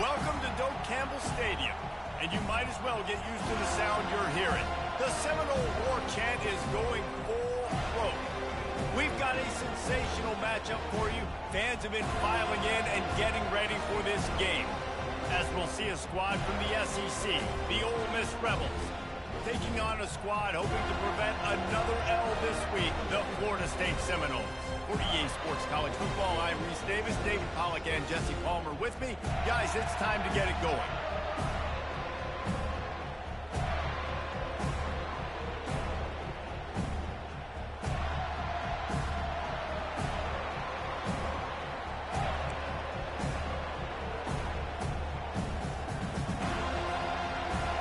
Welcome to Doak Campbell Stadium, and you might as well get used to the sound you're hearing. The Seminole War chant is going full throat. We've got a sensational matchup for you. Fans have been filing in and getting ready for this game, as we'll see a squad from the SEC, the Ole Miss Rebels, taking on a squad hoping to prevent another L this week, the Florida State Seminoles. For EA Sports College Football, I'm Reese Davis, David Pollack, and Jesse Palmer with me. Guys, it's time to get it going.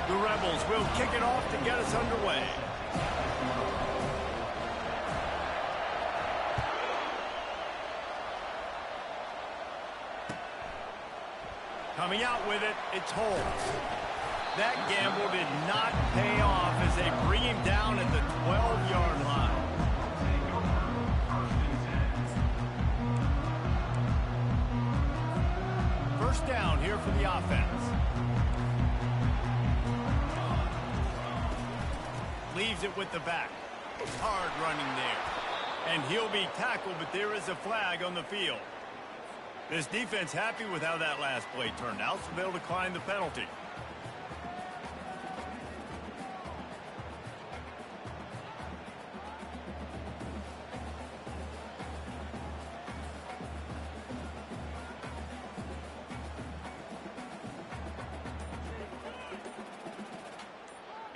The Rebels will kick it off to get us underway. Coming out with it, it's Holmes. That gamble did not pay off as they bring him down at the 12-yard line. First down here for the offense. Leaves it with the back. Hard running there. And he'll be tackled, but there is a flag on the field. This defense happy with how that last play turned out, so they'll decline the penalty.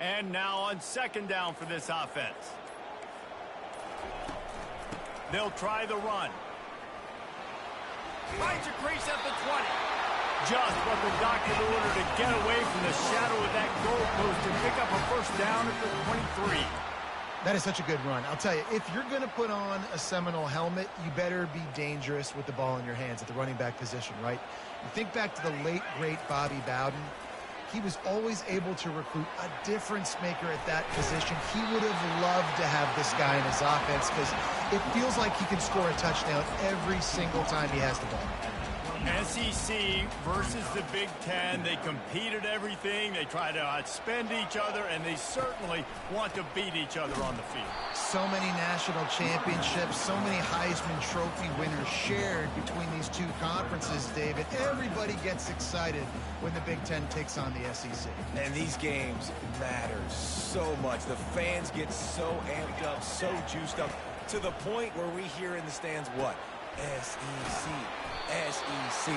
And now on second down for this offense. They'll try the run. Finds a crease at the 20. Just what the doctor ordered to get away from the shadow of that goalpost and pick up a first down at the 23. That is such a good run. I'll tell you, if you're going to put on a Seminole helmet, you better be dangerous with the ball in your hands at the running back position, right? You think back to the late, great Bobby Bowden. He was always able to recruit a difference maker at that position. He would have loved to have this guy in his offense because it feels like he can score a touchdown every single time he has the ball. SEC versus the Big Ten. They compete at everything. They try to outspend each other, and they certainly want to beat each other on the field. So many national championships, so many Heisman Trophy winners shared between these two conferences, David. Everybody gets excited when the Big Ten takes on the SEC. And these games matter so much. The fans get so amped up, so juiced up, to the point where we hear in the stands, what? SEC. SEC.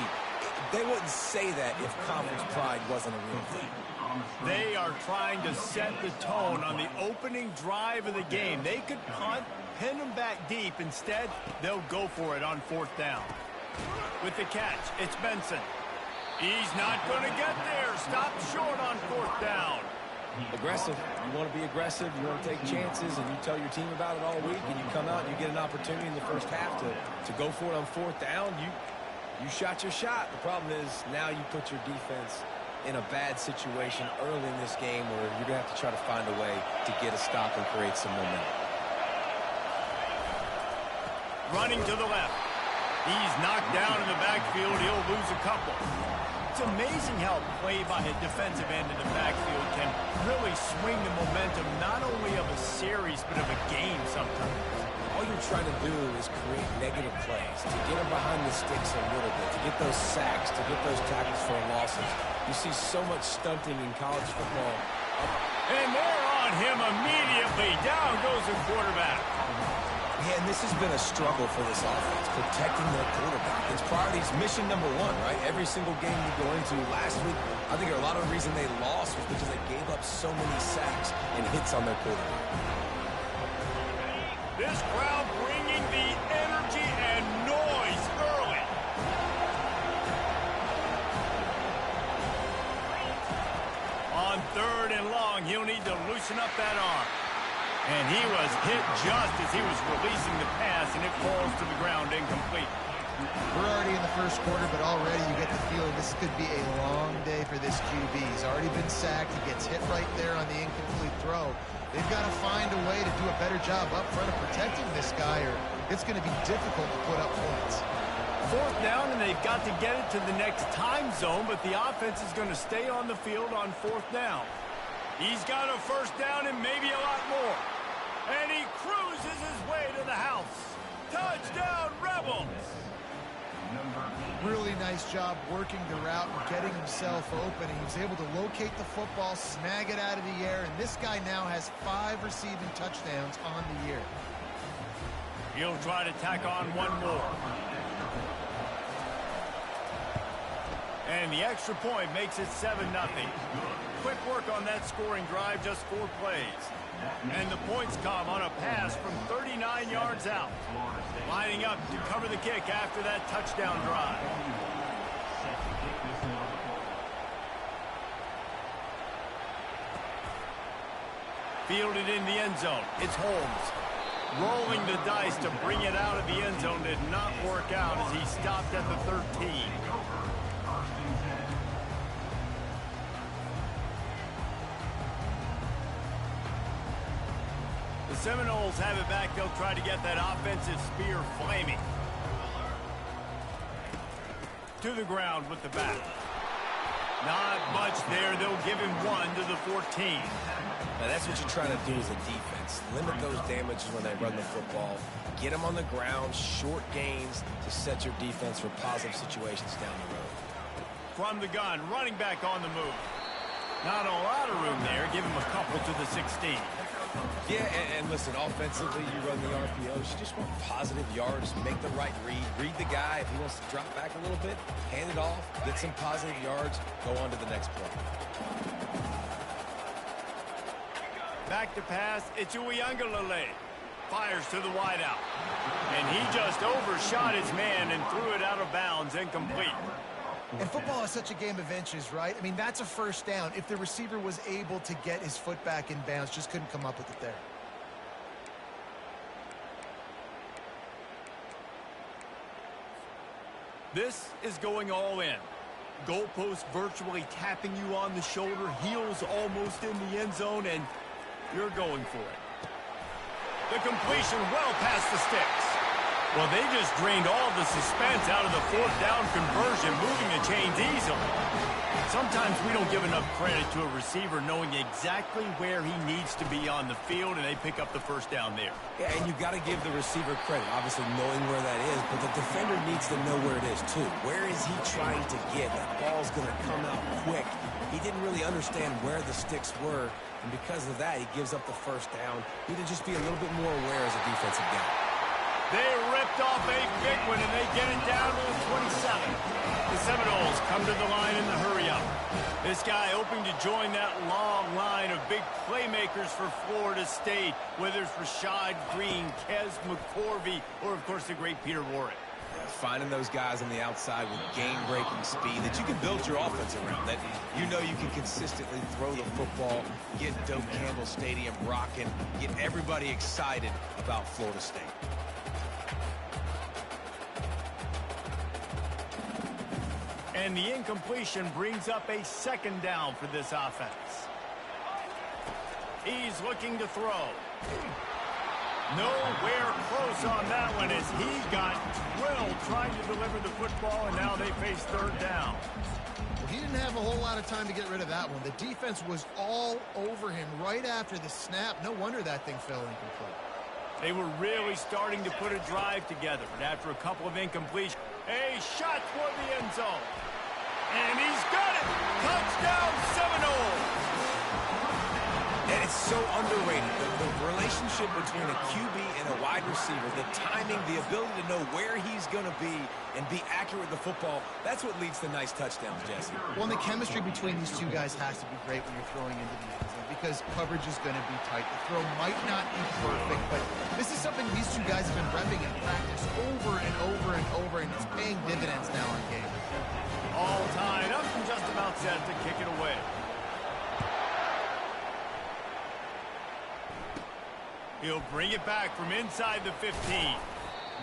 They wouldn't say that if conference pride wasn't a real thing. They are trying to set the tone on the opening drive of the game. They could punt, pin them back deep. Instead, they'll go for it on fourth down. With the catch, it's Benson. He's not going to get there. Stopped short on fourth down. Aggressive. You want to be aggressive. You want to take chances, and you tell your team about it all week, and you come out and you get an opportunity in the first half to go for it on fourth down. You shot your shot. The problem is now you put your defense in a bad situation early in this game where you're going to have to try to find a way to get a stop and create some momentum. Running to the left. He's knocked down in the backfield. He'll lose a couple. It's amazing how play by a defensive end in the backfield can really swing the momentum not only of a series but of a game sometimes. All you're trying to do is create negative plays, to get them behind the sticks a little bit, to get those sacks, to get those tackles for losses. You see so much stunting in college football. And they're on him immediately. Down goes the quarterback. Man, this has been a struggle for this offense, protecting their quarterback. It's priorities, mission number one, right? Every single game you go into last week, I think a lot of the reason they lost was because they gave up so many sacks and hits on their quarterback. This crowd bringing the energy and noise early. On third and long, he'll need to loosen up that arm. And he was hit just as he was releasing the pass, and it falls to the ground incomplete. We're already in the first quarter, but already you get the feeling this could be a long day for this QB. He's already been sacked. He gets hit right there on the incomplete throw. They've got to find a way to do a better job up front of protecting this guy, or it's going to be difficult to put up points. 4th down, and they've got to get it to the next time zone, but the offense is going to stay on the field on 4th down. He's got a 1st down and maybe a lot more. And he cruises his way to the house. Touchdown, Rebels! Really nice job working the route and getting himself open. He was able to locate the football, snag it out of the air, and this guy now has 5 receiving touchdowns on the year. He'll try to tack on one more. And the extra point makes it 7-0. Quick work on that scoring drive, just 4 plays. And the points come on a pass from 39 yards out. Lining up to cover the kick after that touchdown drive. Fielded in the end zone. It's Holmes. Rolling the dice to bring it out of the end zone did not work out as he stopped at the 13. The Seminoles have it back. They'll try to get that offensive spear flaming. To the ground with the bat. Not much there. They'll give him 1 to the 14. Now that's what you're trying to do as a defense. Limit those damages when they run the football. Get them on the ground, short gains to set your defense for positive situations down the road. From the gun, running back on the move. Not a lot of room there. Give him a couple to the 16. Yeah, and listen, offensively, you run the RPOs. You just want positive yards, make the right read. Read the guy. If he wants to drop back a little bit, hand it off, get some positive yards, go on to the next play. Back to pass, it's Uiagalelei. Fires to the wideout. And he just overshot his man and threw it out of bounds, incomplete. And football is such a game of inches, right? I mean, that's a 1st down. If the receiver was able to get his foot back in bounds, just couldn't come up with it there. This is going all in. Goalpost virtually tapping you on the shoulder, heels almost in the end zone, and you're going for it. The completion well past the sticks. Well, they just drained all the suspense out of the 4th down conversion, moving the chains easily. Sometimes we don't give enough credit to a receiver knowing exactly where he needs to be on the field, and they pick up the 1st down there. Yeah, and you've got to give the receiver credit, obviously knowing where that is, but the defender needs to know where it is, too. Where is he trying to get? That ball's going to come out quick. He didn't really understand where the sticks were, and because of that, he gives up the 1st down. He need to just be a little bit more aware as a defensive guy. They ripped off a big one, and they get it down to the 27. The Seminoles come to the line in the hurry-up. This guy hoping to join that long line of big playmakers for Florida State, whether it's Rashad Green, Kez McCorvey, or, of course, the great Peter Warrick. Finding those guys on the outside with game-breaking speed that you can build your offense around, that you know you can consistently throw the football, get Doak Campbell Stadium rocking, get everybody excited about Florida State. And the incompletion brings up a 2nd down for this offense. He's looking to throw. Nowhere close on that one as he got drilled trying to deliver the football, and now they face 3rd down. Well, he didn't have a whole lot of time to get rid of that one. The defense was all over him right after the snap. No wonder that thing fell incomplete. They were really starting to put a drive together, but after a couple of incompletions, a shot toward the end zone. And he's got it! Touchdown, Seminoles! And it's so underrated. The relationship between a QB and a wide receiver, the timing, the ability to know where he's going to be and be accurate with the football, that's what leads to nice touchdowns, Jesse. Well, and the chemistry between these two guys has to be great when you're throwing into the end zone because coverage is going to be tight. The throw might not be perfect, but this is something these two guys have been repping in practice over and over and over, and it's paying dividends now in game. All tied up and just about set to kick it away. He'll bring it back from inside the 15.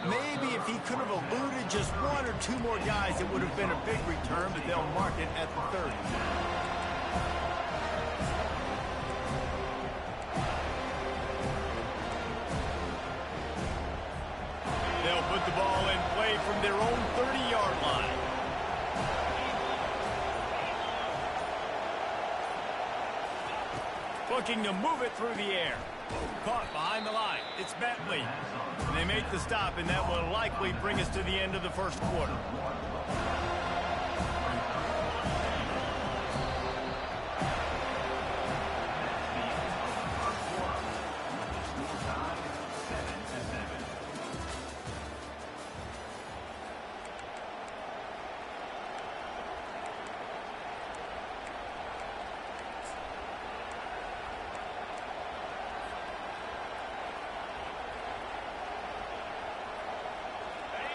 Maybe if he could have eluded just 1 or 2 more guys, it would have been a big return, but they'll mark it at the 30. They'll put the ball in play from their own 30 looking to move it through the air. Caught behind the line. It's Bentley. And they make the stop, and that will likely bring us to the end of the first quarter.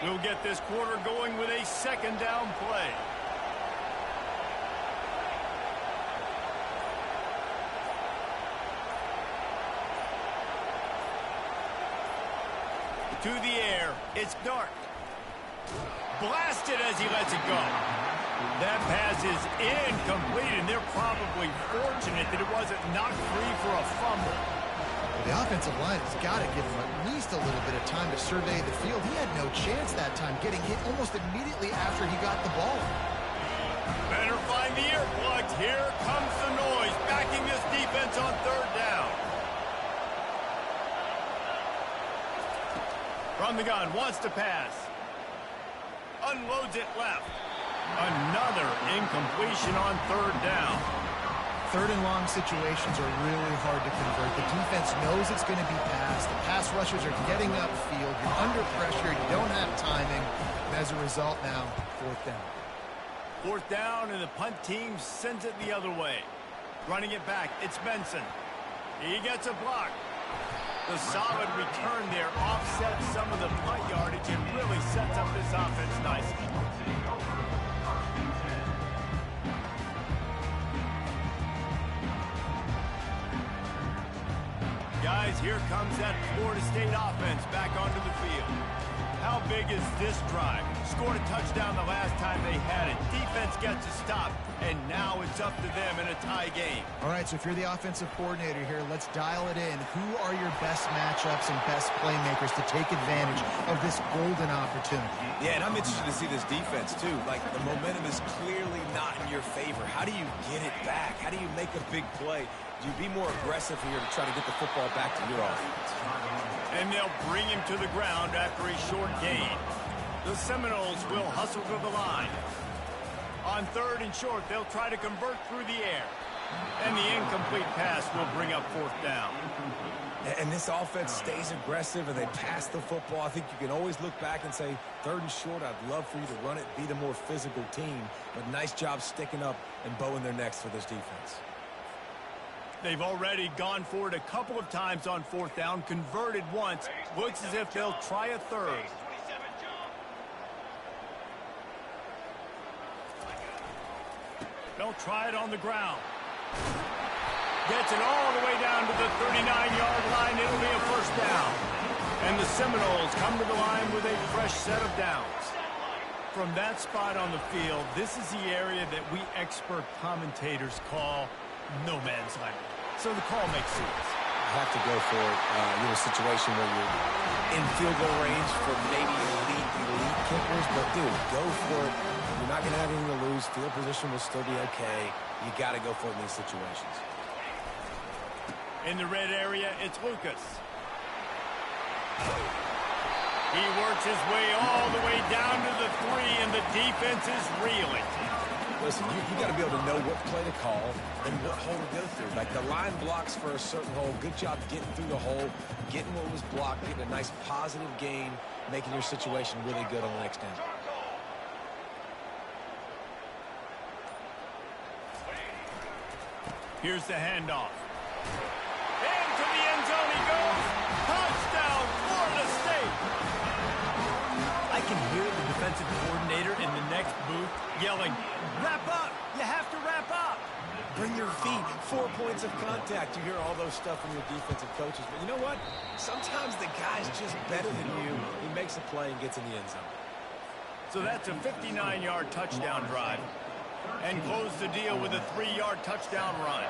We'll get this quarter going with a second down play. To the air, it's Dart. Blasted as he lets it go. That pass is incomplete, and they're probably fortunate that it wasn't knocked free for a fumble. The offensive line has got to give him at least a little bit of time to survey the field. He had no chance that time, getting hit almost immediately after he got the ball. Better find the earplugs. Here comes the noise, backing this defense on third down. From the gun, wants to pass. Unloads it left. Another incompletion on third down. Third and long situations are really hard to convert. The defense knows it's going to be passed. The pass rushers are getting upfield. You're under pressure. You don't have timing. And as a result now, fourth down. Fourth down, and the punt team sends it the other way. Running it back, it's Benson. He gets a block. The solid return there offsets some of the punt yardage and really sets up this offense nicely. Guys, here comes that Florida State offense back onto the field. How big is this drive? Scored a touchdown the last time they had it. Defense gets a stop, and now it's up to them in a tie game. All right, so if you're the offensive coordinator here, let's dial it in. Who are your best matchups and best playmakers to take advantage of this golden opportunity? Yeah, and I'm interested to see this defense, too. Like, the momentum is clearly not in your favor. How do you get it back? How do you make a big play? Do you be more aggressive here to try to get the football back to your offense? And they'll bring him to the ground after a short gain. The Seminoles will hustle to the line. On third and short, they'll try to convert through the air. And the incomplete pass will bring up fourth down. And this offense stays aggressive and they pass the football. I think you can always look back and say, third and short, I'd love for you to run it, be the more physical team. But nice job sticking up and bowing their necks for this defense. They've already gone for it a couple of times on fourth down, converted once. Looks as if they'll try a third. They'll try it on the ground. Gets it all the way down to the 39-yard line. It'll be a first down. And the Seminoles come to the line with a fresh set of downs. From that spot on the field, this is the area that we expert commentators call no man's land. So the call makes sense. You have to go for it. You're in a situation where you're in field goal range for maybe elite kickers, but dude, go for it. You're not going to have anything to lose. Field position will still be okay. You got to go for it in these situations. In the red area, it's Lucas. He works his way all the way down to the 3, and the defense is reeling. Listen, you got to be able to know what play to call and what hole to go through. Like the line blocks for a certain hole. Good job getting through the hole, getting what was blocked, getting a nice positive gain, making your situation really good on the next down. Here's the handoff. Into the end zone he goes. Touchdown, Florida State. I can hear the defensive coordinator in the next booth yelling, wrap up. You have to wrap up. Bring your feet. 4 points of contact. You hear all those stuff from your defensive coaches. But you know what? Sometimes the guy's just better than you. He makes a play and gets in the end zone. So that's a 59-yard touchdown drive. And close the deal with a 3-yard touchdown run.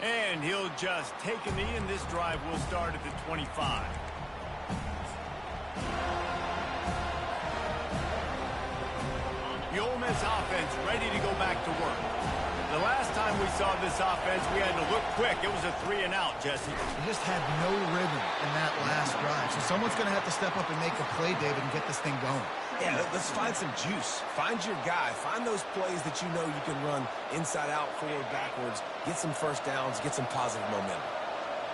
And he'll just take a knee, and this drive will start at the 25. The Ole Miss offense ready to go back to work. The last time we saw this offense, we had to look quick. It was a 3-and-out, Jesse. They just had no rhythm in that last drive. So someone's going to have to step up and make a play, David, and get this thing going. Yeah, let's find some juice. Find your guy. Find those plays that you know you can run inside out, forward, backwards. Get some first downs. Get some positive momentum.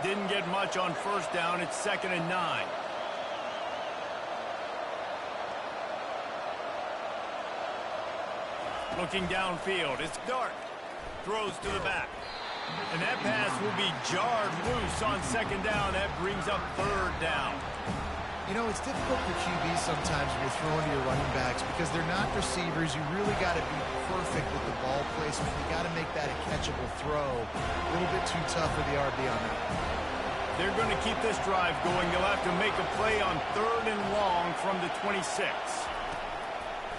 Didn't get much on first down. It's 2nd and 9. Looking downfield, it's Dart. Throws to the back. And that pass will be jarred loose on 2nd down. That brings up 3rd down. You know, it's difficult for QBs sometimes when you're throwing to your running backs because they're not receivers. You really got to be perfect with the ball placement. You got to make that a catchable throw. A little bit too tough for the RB on that. They're going to keep this drive going. They'll have to make a play on 3rd and long from the 26.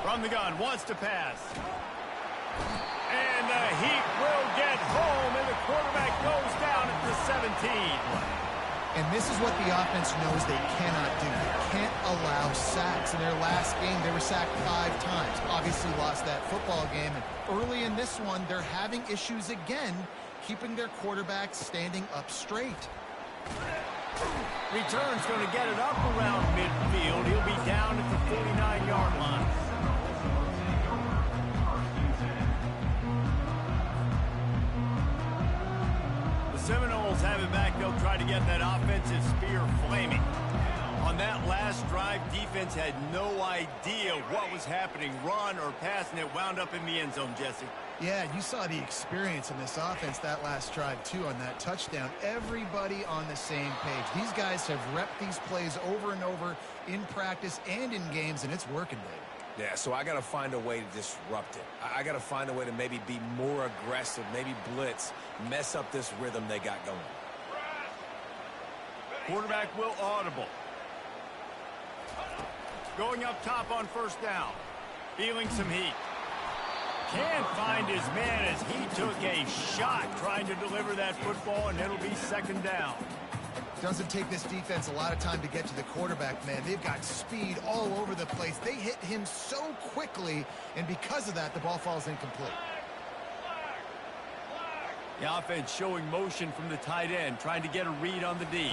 From the gun, wants to pass. And the Heat will get home, and the quarterback goes down at the 17. And this is what the offense knows they cannot do. They can't allow sacks. In their last game, they were sacked 5 times. Obviously lost that football game. And early in this one, they're having issues again, keeping their quarterback standing up straight. Return's going to get it up around midfield. He'll be down at the 49-yard line. Seminoles have it back. They'll try to get that offensive spear flaming. On that last drive, defense had no idea what was happening, run or pass, and it wound up in the end zone, Jesse. Yeah, you saw the experience in this offense that last drive, too, on that touchdown. Everybody on the same page. These guys have repped these plays over and over in practice and in games, and it's working, Dave. Yeah, so I got to find a way to disrupt it. I got to find a way to maybe be more aggressive, maybe blitz, mess up this rhythm they got going. Quarterback will audible. Going up top on 1st down. Feeling some heat. Can't find his man as he took a shot trying to deliver that football, and it'll be 2nd down. Doesn't take this defense a lot of time to get to the quarterback, man. They've got speed all over the place. They hit him so quickly, and because of that, the ball falls incomplete. The offense showing motion from the tight end, trying to get a read on the D.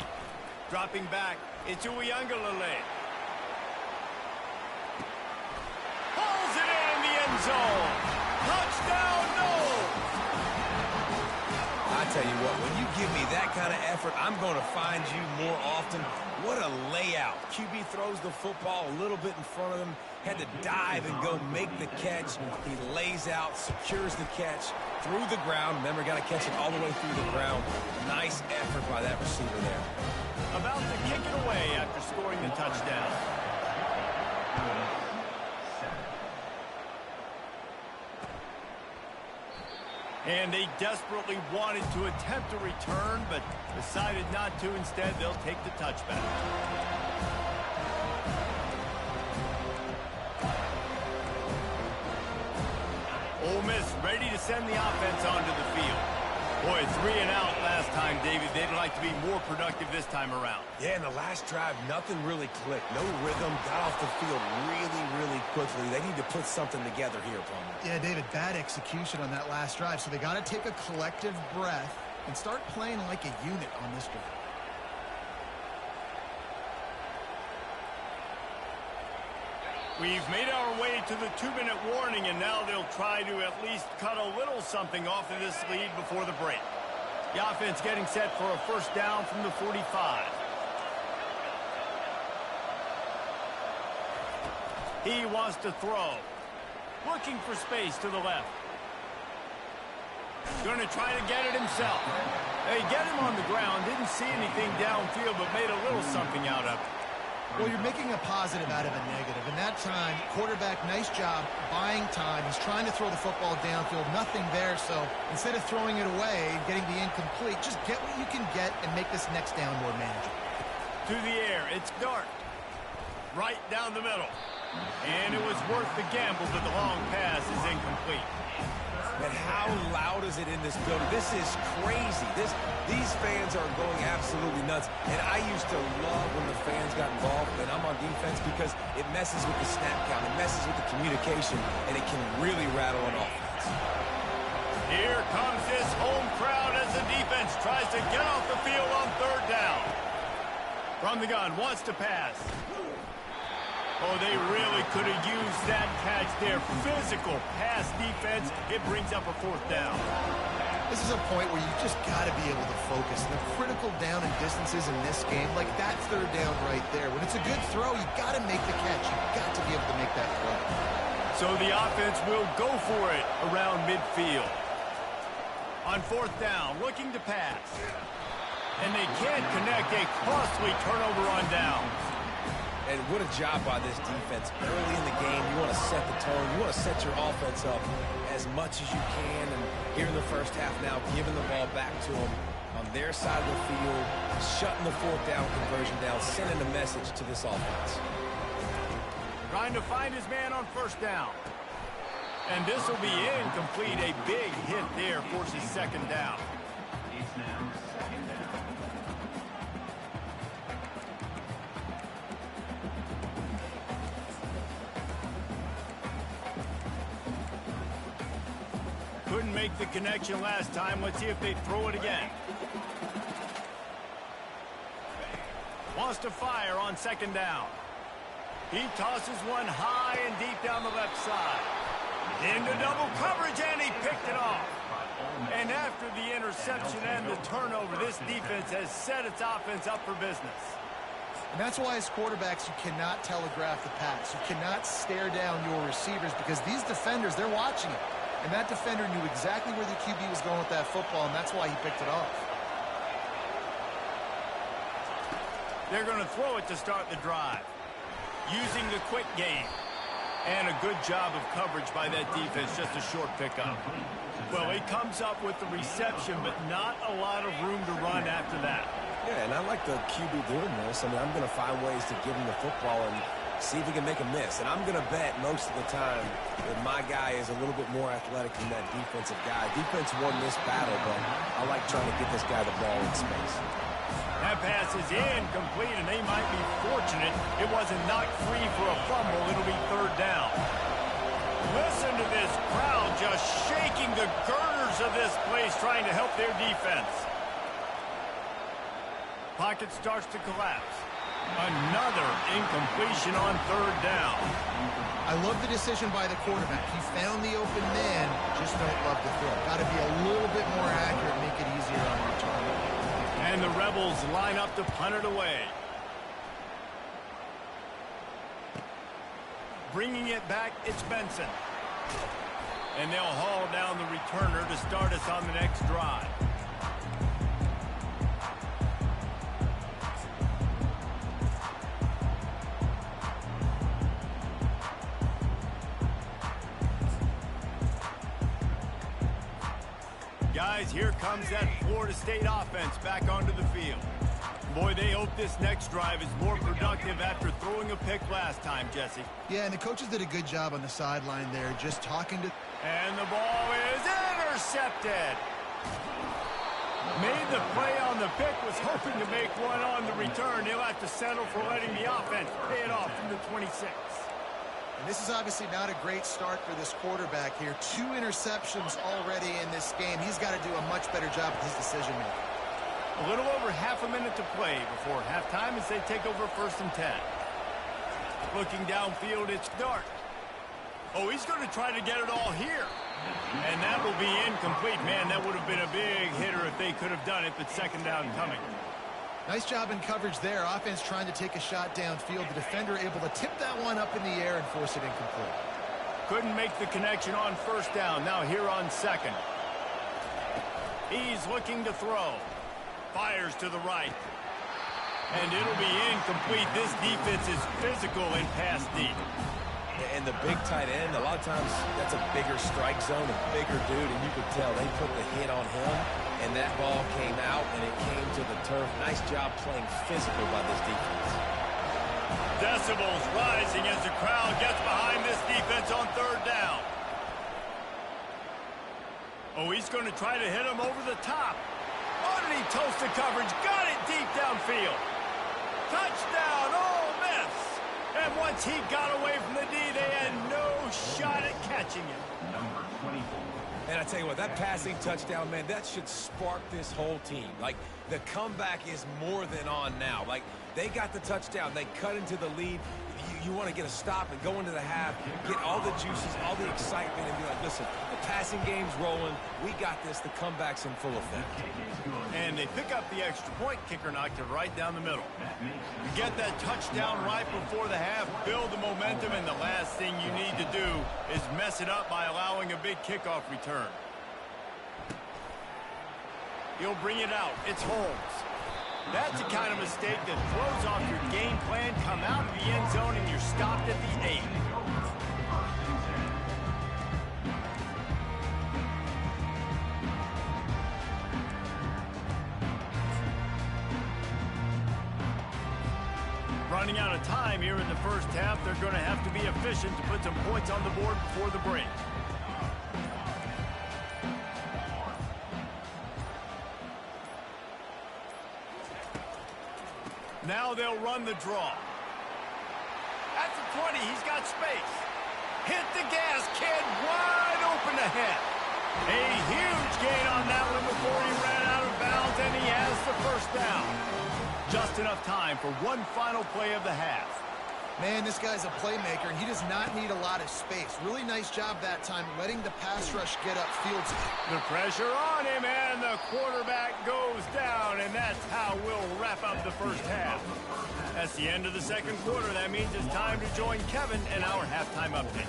Dropping back, it's Uiagalelei. Pulls it in the end zone. Touchdown, Noles! I tell you what, when you give me that kind of effort, I'm going to find you more often. What a layout. QB throws the football a little bit in front of him, had to dive and go make the catch. He lays out, secures the catch through the ground. Remember, got to catch it all the way through the ground. Nice effort by that receiver there. About to kick it away after scoring the touchdown. And they desperately wanted to attempt a return, but decided not to. Instead, they'll take the touchback. Ole Miss ready to send the offense onto the field. Boy, 3-and-out last time, David. They'd like to be more productive this time around. Yeah, in the last drive, nothing really clicked. No rhythm, got off the field really quickly. They need to put something together here, Palmer. Yeah, David, bad execution on that last drive, so they got to take a collective breath and start playing like a unit on this drive. We've made our way to the 2-minute warning, and now they'll try to at least cut a little something off of this lead before the break. The offense getting set for a 1st down from the 45. He wants to throw. Looking for space to the left. Going to try to get it himself. They get him on the ground. Didn't see anything downfield, but made a little something out of it. Well, you're making a positive out of a negative. In that time, quarterback, nice job buying time. He's trying to throw the football downfield. Nothing there, so instead of throwing it away and getting the incomplete, just get what you can get and make this next down more manageable. To the air, it's Dart. Right down the middle. And it was worth the gamble, but the long pass is incomplete. And how loud is it in this building? This is crazy. These fans are going absolutely nuts. And I used to love when the fans got involved, and I'm on defense, because it messes with the snap count, it messes with the communication, and it can really rattle an offense. Here comes this home crowd as the defense tries to get off the field on third down. From the gun, wants to pass. Oh, they really could have used that catch there. Physical pass defense. It brings up a fourth down. This is a point where you just got to be able to focus. The critical down and distances in this game, like that third down right there. When it's a good throw, you got to make the catch. You got to be able to make that throw. So the offense will go for it around midfield. On fourth down, looking to pass. And they can't connect. A costly turnover on downs. And what a job by this defense. Early in the game, you want to set the tone. You want to set your offense up as much as you can. And here in the first half now, giving the ball back to them on their side of the field, shutting the fourth down conversion down, sending a message to this offense. Trying to find his man on first down. And this will be incomplete. A big hit there forces second down. Couldn't make the connection last time. Let's see if they throw it again. Wants to fire on second down. He tosses one high and deep down the left side. Into double coverage, and he picked it off. And after the interception and the turnover, this defense has set its offense up for business. And that's why as quarterbacks, you cannot telegraph the pass. You cannot stare down your receivers, because these defenders, they're watching it. And that defender knew exactly where the QB was going with that football, and that's why he picked it off. They're going to throw it to start the drive. Using the quick game. And a good job of coverage by that defense, just a short pickup. Well, he comes up with the reception, but not a lot of room to run after that. Yeah, and I like the QB doing this. I mean, I'm going to find ways to give him the football and see if he can make a miss. And I'm going to bet most of the time that my guy is a little bit more athletic than that defensive guy. Defense won this battle, but I like trying to get this guy the ball in space. That pass is incomplete, and they might be fortunate it wasn't knocked free for a fumble. It'll be third down. Listen to this crowd just shaking the girders of this place, trying to help their defense. Pocket starts to collapse. Another incompletion on third down. I love the decision by the quarterback. He found the open man, just don't love the throw. Got to be a little bit more accurate, make it easier on return. And the Rebels line up to punt it away. Bringing it back, it's Benson. And they'll haul down the returner to start us on the next drive. Guys, here comes that Florida State offense back onto the field. Boy, they hope this next drive is more productive after throwing a pick last time, Jesse. Yeah, and the coaches did a good job on the sideline there, just talking to... And the ball is intercepted. Made the play on the pick, was hoping to make one on the return. He'll have to settle for letting the offense pay it off from the 26. And this is obviously not a great start for this quarterback here. 2 interceptions already in this game. He's got to do a much better job with his decision-making. A little over half a minute to play before halftime as they take over 1st and 10. Looking downfield, it's Dart. Oh, he's going to try to get it all here. And that will be incomplete. Man, that would have been a big hitter if they could have done it, but second down coming. Nice job in coverage there. Offense trying to take a shot downfield. The defender able to tip that one up in the air and force it incomplete. Couldn't make the connection on 1st down. Now here on 2nd. He's looking to throw. Fires to the right. And it'll be incomplete. This defense is physical in pass deep. And the big tight end, a lot of times that's a bigger strike zone, a bigger dude, and you could tell they put the hit on him, and that ball came out, and it came to the turf. Nice job playing physical by this defense. Decibels rising as the crowd gets behind this defense on 3rd down. Oh, he's going to try to hit him over the top. Oh, did he toast the coverage? Got it deep downfield. Touchdown, Ole Miss. And once he got away from the D, they had no shot at catching him. Number 24. And I tell you what, that passing touchdown, man, that should spark this whole team. Like, the comeback is more than on now. Like, they got the touchdown. They cut into the lead. You want to get a stop and go into the half, get all the juices, all the excitement, and be like, listen, the passing game's rolling. We got this. The comeback's in full effect. And they pick up the extra point. Kicker knocked it right down the middle. You get that touchdown right before the half, build the momentum, and the last thing you need to do is mess it up by allowing a big kickoff return. He'll bring it out. It's Holmes. That's the kind of mistake that throws off your game plan. Come out of the end zone and you're stopped at the 8. Running out of time here in the first half, they're going to have to be efficient to put some points on the board before the break. Now they'll run the draw. At the 20, he's got space. Hit the gas, kid, wide open ahead. A huge gain on that one before he ran out of bounds, and he has the first down. Just enough time for one final play of the half. Man, this guy's a playmaker, and he does not need a lot of space. Really nice job that time, letting the pass rush get upfield. The pressure on him, and the quarterback goes down, and that's how we'll wrap up the first half. That's the end of the second quarter. That means it's time to join Kevin in our halftime update.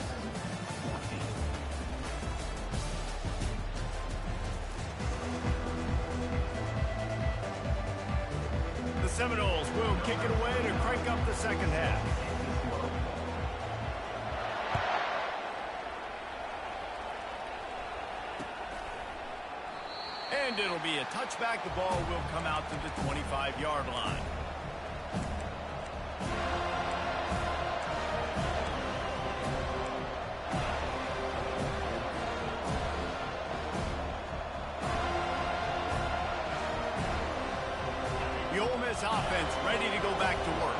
The Seminoles will kick it away to crank up the second half. And it'll be a touchback. The ball will come out to the 25-yard line. The Ole Miss offense ready to go back to work.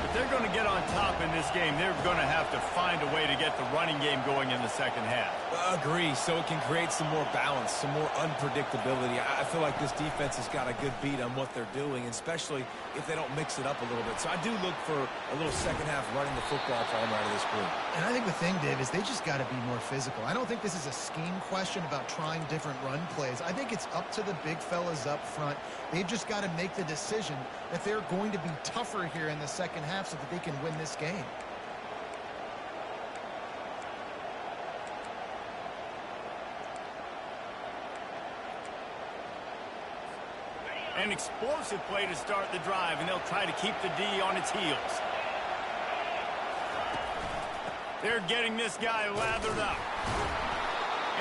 If they're going to get on top in this game, they're going to have to find a way to get the running game going in the second half. Agree, so it can create some more balance, some more unpredictability. I feel like this defense has got a good beat on what they're doing, especially if they don't mix it up a little bit. So I do look for a little second half running the football problem out of this group. And I think the thing, Dave, is they just got to be more physical. I don't think this is a scheme question about trying different run plays. I think it's up to the big fellas up front. They've just got to make the decision that they're going to be tougher here in the second half so that they can win this game. An explosive play to start the drive, and they'll try to keep the D on its heels. They're getting this guy lathered up.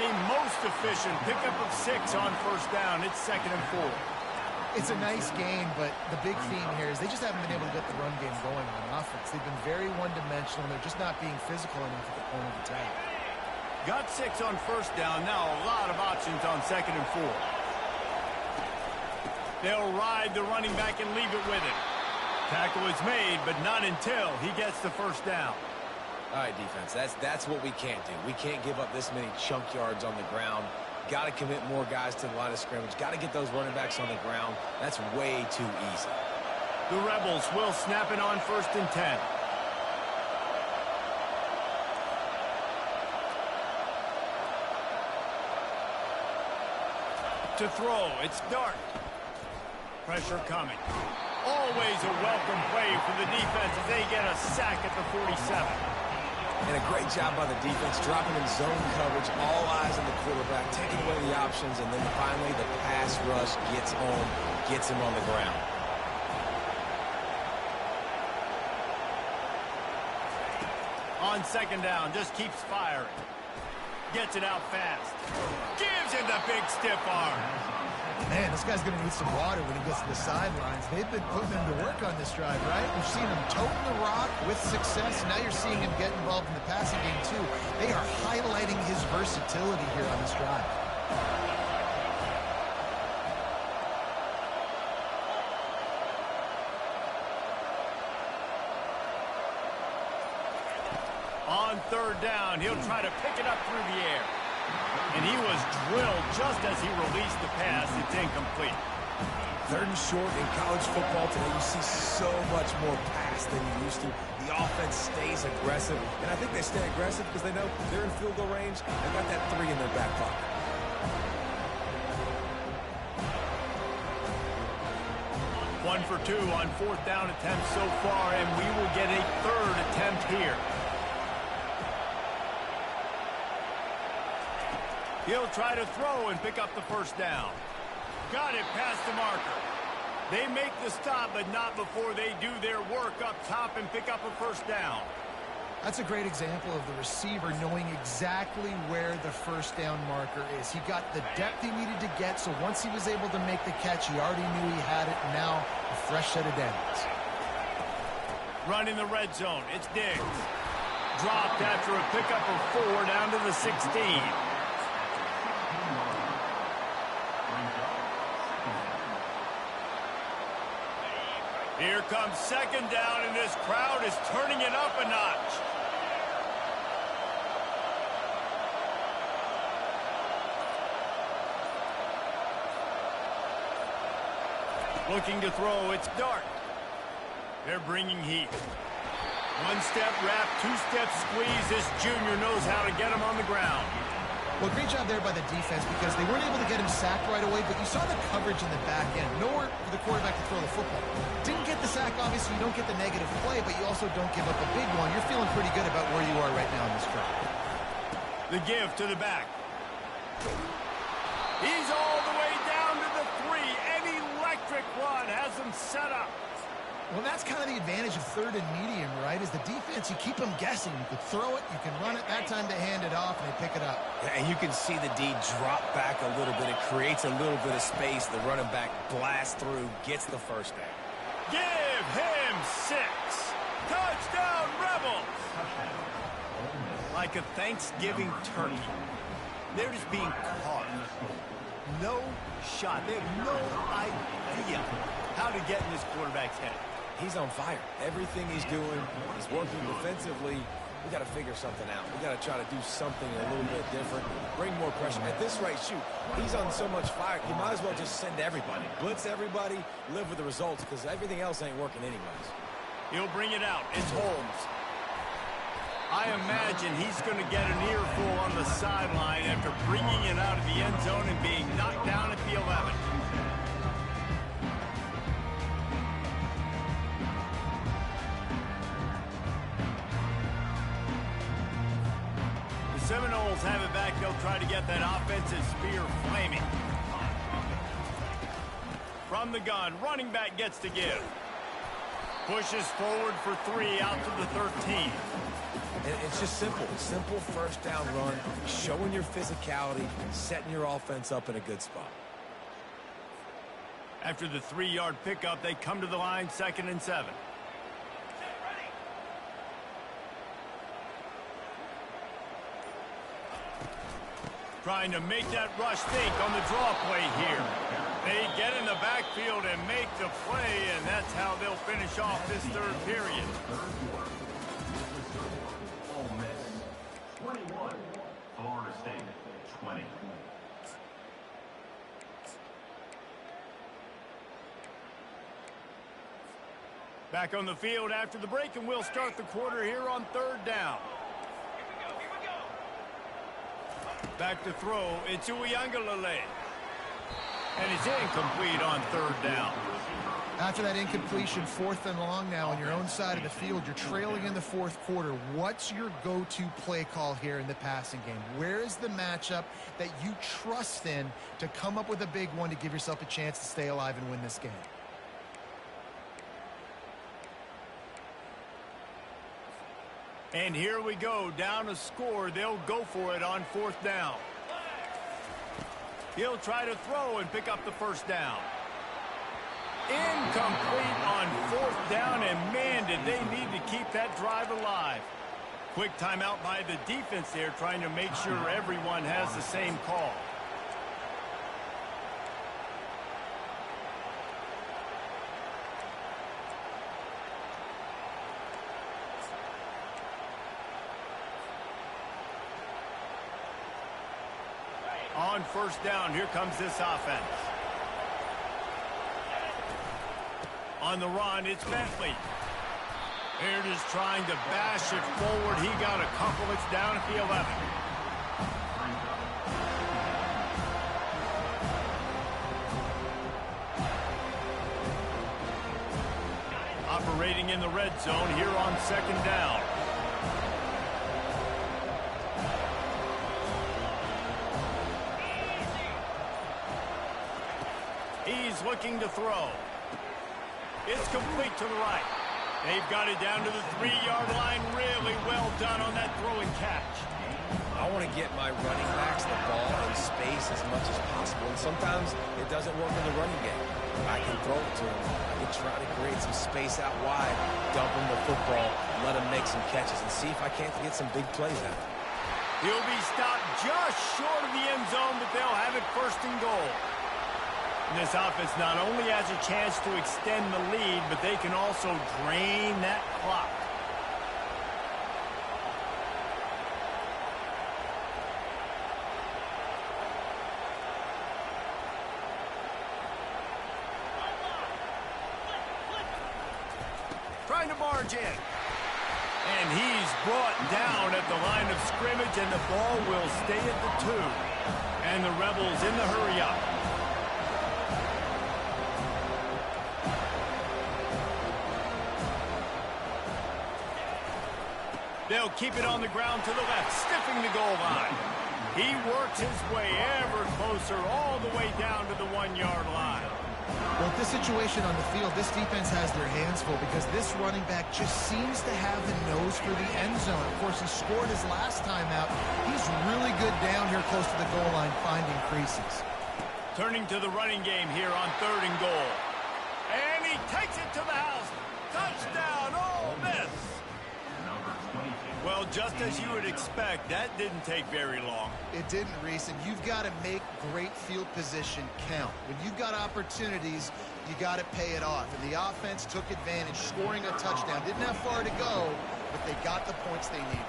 A most efficient pickup of 6 on first down. It's 2nd and 4. It's a nice game, but the big theme here is they just haven't been able to get the run game going on offense. They've been very one-dimensional, and they're just not being physical enough at the point of attack. Got 6 on first down. Now a lot of options on 2nd and 4. They'll ride the running back and leave it with him. Tackle is made, but not until he gets the first down. All right, defense, that's what we can't do. We can't give up this many chunk yards on the ground. Got to commit more guys to the line of scrimmage. Got to get those running backs on the ground. That's way too easy. The Rebels will snap it on 1st and 10. To throw, it's Dart. Pressure coming. Always a welcome play for the defense as they get a sack at the 47. And a great job by the defense, dropping in zone coverage, all eyes on the quarterback, taking away the options, and then finally the pass rush gets home, gets him on the ground. On 2nd down, just keeps firing. Gets it out fast. Gives him the big stiff arm. Man, this guy's going to need some water when he gets to the sidelines. They've been putting him to work on this drive, right? We've seen him toting the rock with success. Now you're seeing him get involved in the passing game, too. They are highlighting his versatility here on this drive. On third down, he'll try to pick it up through the air. And he was drilled just as he released the pass. It's incomplete. Third and short in college football today, you see so much more pass than you used to. The offense stays aggressive, and I think they stay aggressive because they know they're in field goal range. They've got that 3 in their back pocket. One for 2 on fourth down attempts so far, and we will get a third attempt here. He'll try to throw and pick up the first down. Got it past the marker. They make the stop, but not before they do their work up top and pick up a first down. That's a great example of the receiver knowing exactly where the first down marker is. He got the depth he needed to get, so once he was able to make the catch, he already knew he had it, and now a fresh set of downs. Run in the red zone. It's Diggs. Dropped after a pickup of 4 down to the 16. Here comes second down, and this crowd is turning it up a notch. Looking to throw, it's Dart. They're bringing heat. One-step wrap, two-step squeeze. This junior knows how to get him on the ground. Well, great job there by the defense because they weren't able to get him sacked right away, but you saw the coverage in the back end. Nowhere for the quarterback to throw the football. Didn't get the sack, obviously. You don't get the negative play, but you also don't give up a big one. You're feeling pretty good about where you are right now in this drive. The give to the back. He's all the way down to the 3. An electric run has him set up. Well, that's kind of the advantage of third and medium, right? Is the defense, you keep them guessing. You can throw it, you can run it. That time they hand it off, and they pick it up. And you can see the D drop back a little bit. It creates a little bit of space. The running back blasts through, gets the first down. Give him 6. Touchdown, Rebels! Like a Thanksgiving turkey. They're just being caught. No shot. They have no idea how to get in this quarterback's head. He's on fire. Everything he's doing is working defensively. We got to figure something out. We got to try to do something a little bit different. Bring more pressure. At this rate, shoot, he's on so much fire. You might as well just send everybody. Blitz everybody, live with the results, because everything else ain't working anyways. He'll bring it out. It's Holmes. I imagine he's going to get an earful on the sideline after bringing it out of the end zone and being knocked down at the 11. Seminoles have it back. They'll try to get that offensive spear flaming. From the gun, running back gets to give. Pushes forward for 3 out to the 13. And it's just simple. Simple first down run, showing your physicality, setting your offense up in a good spot. After the 3-yard pickup, they come to the line, 2nd and 7. Trying to make that rush think on the draw play here. They get in the backfield and make the play, and that's how they'll finish off this third period. Ole Miss 21, Florida State 20. Back on the field after the break, and we'll start the quarter here on third down. Back to throw, it's Uiagalelei. And it's incomplete on third down. After that incompletion, 4th and long now on your own side of the field, you're trailing in the 4th quarter. What's your go-to play call here in the passing game? Where is the matchup that you trust in to come up with a big one to give yourself a chance to stay alive and win this game? And here we go, down a score. They'll go for it on 4th down. He'll try to throw and pick up the first down. Incomplete on 4th down, and man, did they need to keep that drive alive. Quick timeout by the defense there, trying to make sure everyone has the same call. On first down, here comes this offense. On the run, it's Bentley. Here it is trying to bash it forward. He got a couple. It's down at the 11. Operating in the red zone here on second down. He's looking to throw. It's complete to the right. They've got it down to the 3-yard line. Really well done on that throwing catch. I want to get my running backs the ball in space as much as possible. And sometimes it doesn't work in the running game. I can throw it to them. I can try to create some space out wide, dump them the football, let them make some catches, and see if I can't get some big plays out of it. He'll be stopped just short of the end zone, but they'll have it first and goal. And this offense not only has a chance to extend the lead, but they can also drain that clock. Trying to barge in. And he's brought down at the line of scrimmage, and the ball will stay at the 2. And the Rebels in the hurry-up. They'll keep it on the ground to the left, sniffing the goal line. He works his way ever closer all the way down to the 1-yard line. Well, with this situation on the field, this defense has their hands full because this running back just seems to have the nose for the end zone. Of course, he scored his last time out. He's really good down here close to the goal line, finding creases. Turning to the running game here on 3rd and goal. And he takes it to the house. Touchdown, Ole Miss. Well, just as you would expect, that didn't take very long. It didn't, Reese, and you've got to make great field position count. When you've got opportunities, you got to pay it off. And the offense took advantage, scoring a touchdown. Didn't have far to go, but they got the points they needed.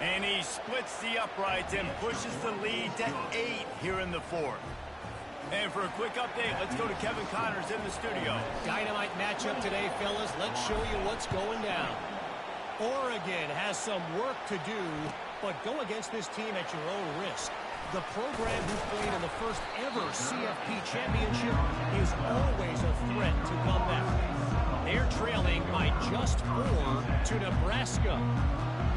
And he splits the uprights and pushes the lead to 8 here in the 4th. And for a quick update, let's go to Kevin Connors in the studio. Dynamite matchup today, fellas. Let's show you what's going down. Oregon has some work to do, but go against this team at your own risk. The program who played in the first ever CFP championship is always a threat to come back. They're trailing by just 4 to Nebraska.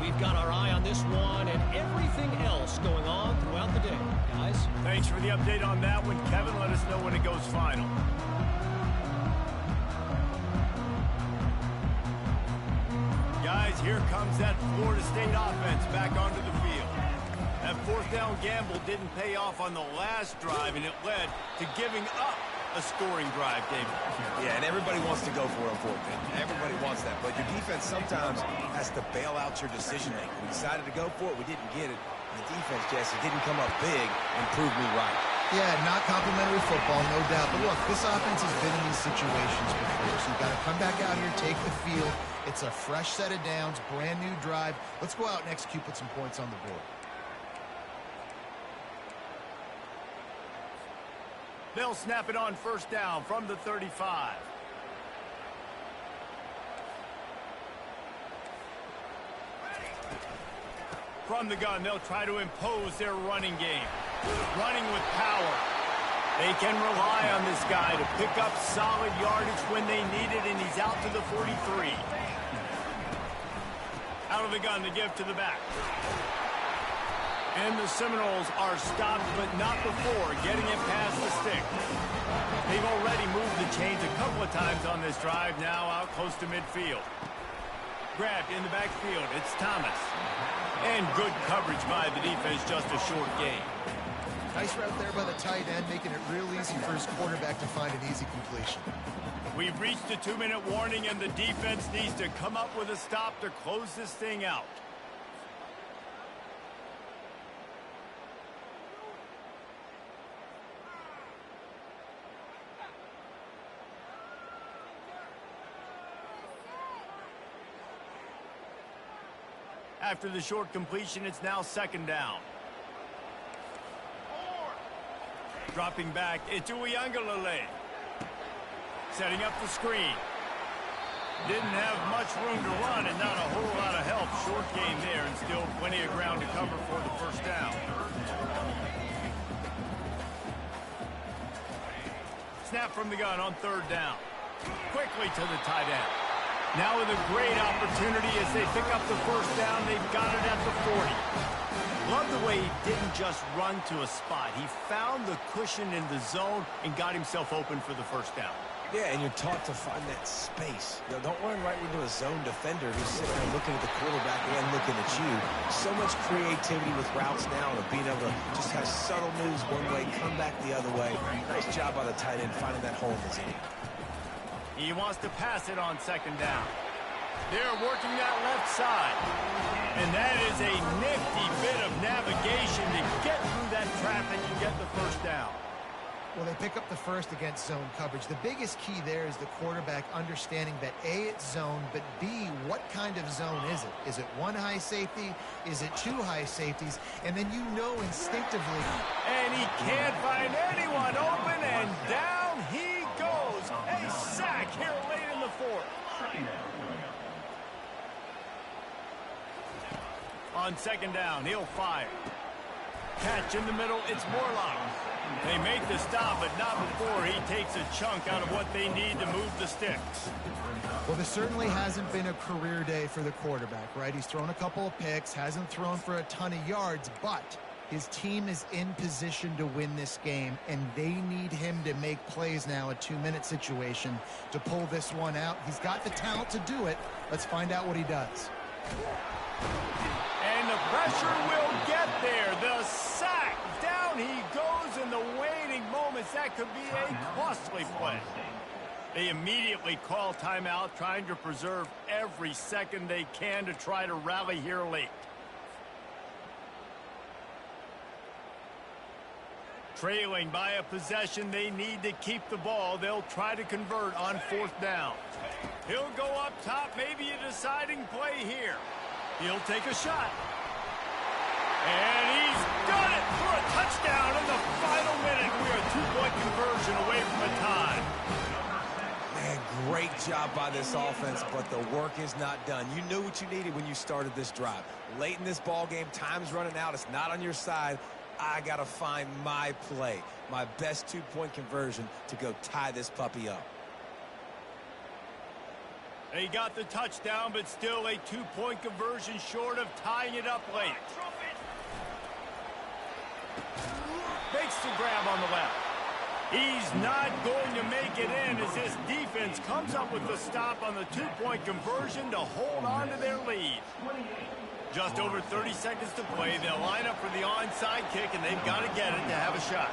We've got our eye on this one and everything else going on throughout the day, guys. Thanks for the update on that one, Kevin. Let us know when it goes final. Guys, here comes that Florida State offense back onto the field. That 4th down gamble didn't pay off on the last drive, and it led to giving up a scoring drive, David. Yeah, and everybody wants to go for it on 4th down. Everybody wants that, but your defense sometimes has to bail out your decision-making. We decided to go for it. We didn't get it. The defense, Jesse, didn't come up big and prove me right. Yeah, not complimentary football, no doubt. But look, this offense has been in these situations before, so you've got to come back out here, take the field. It's a fresh set of downs, brand new drive. Let's go out and execute, put some points on the board. They'll snap it on first down from the 35. From the gun, they'll try to impose their running game. Running with power. They can rely on this guy to pick up solid yardage when they need it, and he's out to the 43. Out of the gun to give to the back. And the Seminoles are stopped, but not before getting it past the stick. They've already moved the chains a couple of times on this drive, now out close to midfield. Grabbed in the backfield, it's Thomas. And good coverage by the defense, just a short gain. Nice route there by the tight end, making it real easy for his quarterback to find an easy completion. We've reached the 2-minute warning, and the defense needs to come up with a stop to close this thing out. After the short completion, it's now 2nd down. Dropping back, it's Uiagalelei. Setting up the screen. Didn't have much room to run and not a whole lot of help. Short game there and still plenty of ground to cover for the first down. Snap from the gun on third down. Quickly to the tight end. Now with a great opportunity as they pick up the first down. They've got it at the 40. Love the way he didn't just run to a spot. He found the cushion in the zone and got himself open for the first down. Yeah, and you're taught to find that space. You know, don't run right into a zone defender who's sitting there looking at the quarterback and looking at you. So much creativity with routes now and being able to just have subtle moves one way, come back the other way. Nice job by the tight end finding that hole in the zone. He wants to pass it on second down. They're working that left side. And that is a nifty bit of navigation to get through that traffic and get the first down. Well, they pick up the first against zone coverage. The biggest key there is the quarterback understanding that A, it's zone, but B, what kind of zone is it? Is it one high safety? Is it two high safeties? And then you know instinctively. And he can't find anyone open, and down he goes. A sack here late in the fourth. On second down, he'll fire. Catch in the middle, it's Morlock. They make the stop, but not before he takes a chunk out of what they need to move the sticks. Well, this certainly hasn't been a career day for the quarterback, right? He's thrown a couple of picks, hasn't thrown for a ton of yards, but his team is in position to win this game, and they need him to make plays now, a 2-minute situation, to pull this one out. He's got the talent to do it. Let's find out what he does. And the pressure will get there. The sack. Down he goes in the waning moments. That could be a costly play. They immediately call timeout, trying to preserve every second they can to try to rally here late. Trailing by a possession, they need to keep the ball. They'll try to convert on fourth down. He'll go up top, maybe a deciding play here. He'll take a shot. And he's done it for a touchdown in the final minute. We're a 2-point conversion away from a tie. Man, great job by this offense, but the work is not done. You knew what you needed when you started this drive. Late in this ball game, time's running out. It's not on your side. I got to find my play, my best 2-point conversion to go tie this puppy up. They got the touchdown, but still a 2-point conversion short of tying it up late. Makes the grab on the left. He's not going to make it in as this defense comes up with the stop on the 2-point conversion to hold on to their lead. Just over 30 seconds to play. They'll line up for the onside kick, and they've got to get it to have a shot.